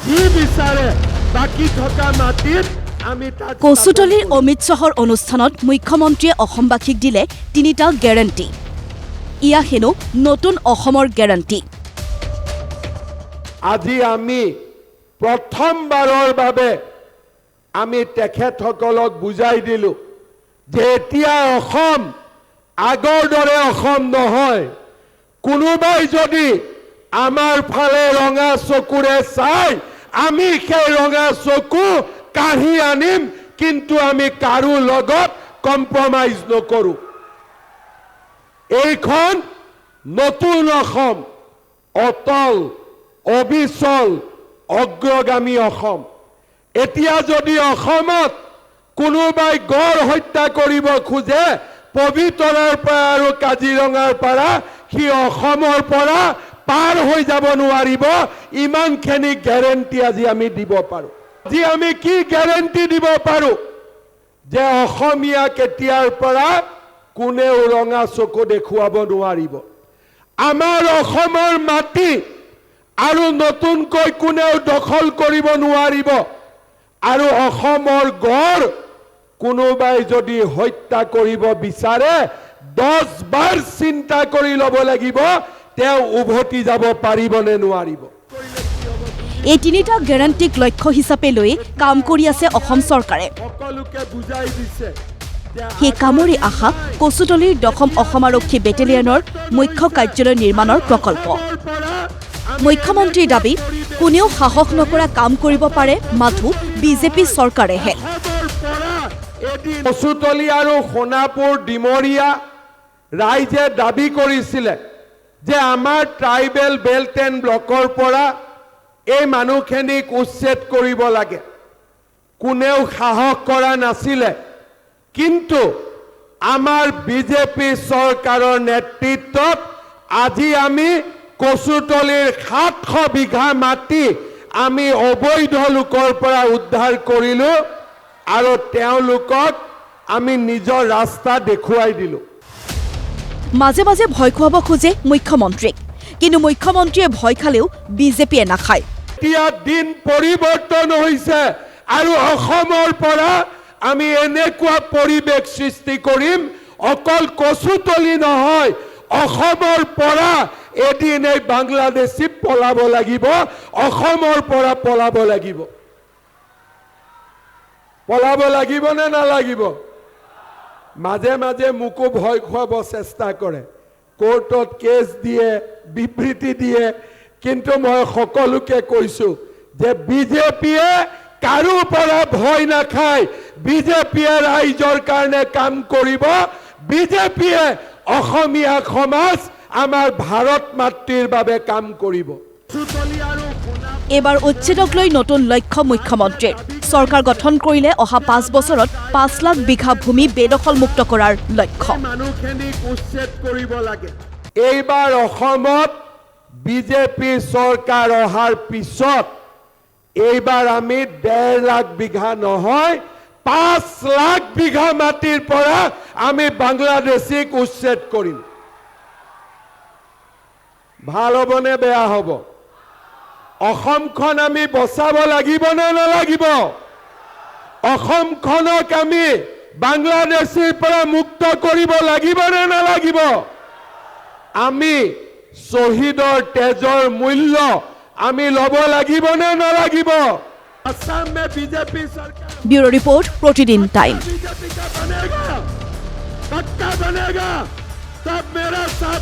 যি বিচাৰে বাকি থকা মাটিত আমি তাক কচুতলিৰ অমিত শ্বাহৰ অনুষ্ঠানত মুখ্যমন্ত্ৰীয়ে অসমবাসীক দিলে তিনিটা গ্যাৰাণ্টি ইয়া হেনো নতুন অসমৰ গ্যাৰাণ্টি আজি আমি প্ৰথমবাৰৰ বাবে আমি তেখেতসকলক বুজাই দিলো যে এতিয়া অসম আগৰ দৰে অসম নহয় কোনোবাই যদি আমাৰ ফালে ৰঙা চকুৰে চাই আমি সেই ৰঙা চকু কাঢ়ি আনিম কিন্তু আমি কাৰো লগত কম্প্ৰমাইজ নকৰো এইখন নতুন অসম অটল অবিচল অগ্ৰগামী অসম এতিয়া যদি অসমত কোনোবাই গড় হত্যা কৰিব খোজে পবিতৰাৰ পৰা আৰু কাজিৰঙাৰ পৰা সি অসমৰ পৰা পাৰ হৈ যাব নোৱাৰিব ইমানখিনি গ্যাৰাণ্টি আজি আমি দিব পাৰো আজি আমি কি গ্যাৰাণ্টি দিব পাৰো যে অসমীয়া কেতিয়াৰ পৰা কোনেও ৰঙা চকু দেখুৱাব নোৱাৰিব আমাৰ অসমৰ মাটি আৰু নতুনকৈ কোনেও দখল কৰিব নোৱাৰিব আৰু অসমৰ গড় কোনোবাই যদি হত্যা কৰিব বিচাৰে 10 বাৰ চিন্তা কৰি ল'ব লাগিব তেওঁ উভতি যাব পাৰিবনে নোৱাৰিব এই তিনিটা গ্যাৰাণ্টিক লক্ষ্য হিচাপে লৈ কাম কৰি আছে অসম চৰকাৰে সকলোকে বুজাই দিছে সেই কামৰে আশা কচুতলিৰ 10ম অসম আৰক্ষী বেটেলিয়নৰ মুখ্য কাৰ্যালয় নিৰ্মাণৰ প্ৰকল্প মুখ্যমন্ত্ৰীৰ দাবী কোনেও সাহস নকৰা কাম কৰিব পাৰে মাথো বিজেপি চৰকাৰেহে কচুতলি আৰু সোণাপুৰ ডিমৰীয়া ৰাইজে দাবী কৰিছিলে যে আমাৰ ট্ৰাইবেল বেল্ট এণ্ড ব্লকৰ পৰা এই মানুহখিনিক উচ্ছেদ কৰিব লাগে কোনেও সাহস কৰা নাছিলে কিন্তু আমাৰ বিজেপি চৰকাৰৰ নেতৃত্বত আজি আমি কচুতলিৰ 700 বিঘা মাটি আমি অবৈধ লোকৰ পৰা উদ্ধাৰ কৰিলো আৰু তেওঁলোকক আমি নিজৰ ৰাস্তা দেখুৱাই দিলো মাজে মাজে ভয় খুৱাব খোজে মুখ্যমন্ত্ৰীক কিন্তু মুখ্যমন্ত্ৰীয়ে ভয় খালেও বিজেপিয়ে নাখায় এতিয়া দিন পৰিৱৰ্তন হৈছে আৰু অসমৰ পৰা আমি এনেকুৱা পৰিৱেশ সৃষ্টি কৰিম অকল কচুতলি নহয় অসমৰ পৰা এদিন এই বাংলাদেশী পলাব লাগিব অসমৰ পৰা পলাব লাগিব নে নালাগিব মাজে মাজে মোকো ভয় খুৱাব চেষ্টা কৰে কোৰ্টত কেছ দিয়ে বিবৃতি দিয়ে কিন্তু মই সকলোকে কৈছো যে বিজেপিয়ে কাৰো পৰা ভয় নাখায় বিজেপিয়ে ৰাইজৰ কাৰণে কাম কৰিব বিজেপিয়ে অসমীয়া সমাজ আমাৰ ভাৰত মাতৃৰ বাবে কাম কৰিব এবাৰ উচ্ছেদক লৈ নতুন লক্ষ্য মুখ্যমন্ত্ৰীৰ চৰকাৰ গঠন কৰিলে অহা 5 বছৰত 5 লাখ বিঘা ভূমি বেদখল মুক্ত কৰাৰ লক্ষ্য মানুহখিনিক উচ্ছেদ কৰিব লাগে এইবাৰ অসমত বিজেপি চৰকাৰ অহাৰ পিছত এইবাৰ আমি 1.5 লাখ বিঘা নহয় 5 লাখ বিঘা মাটিৰ পৰা আমি বাংলাদেশীক উচ্ছেদ কৰিম ভাল হ'বনে বেয়া হ'ব অসমখন আমি বচাব লাগিব নে নালাগিব অসমখনক আমি বাংলাদেশীৰ পৰা মুক্ত কৰিব লাগিব নে নালাগিব আমি শহীদৰ তেজৰ মূল্য আমি ল'ব লাগিব নে নালাগিব আসাম মে বিজেপি চৰকাৰ ব্যুৰো ৰিপৰ্ট প্ৰতিদিন টাইম बीजेपी का बनेगा पक्का बनेगा तब मेरा साथ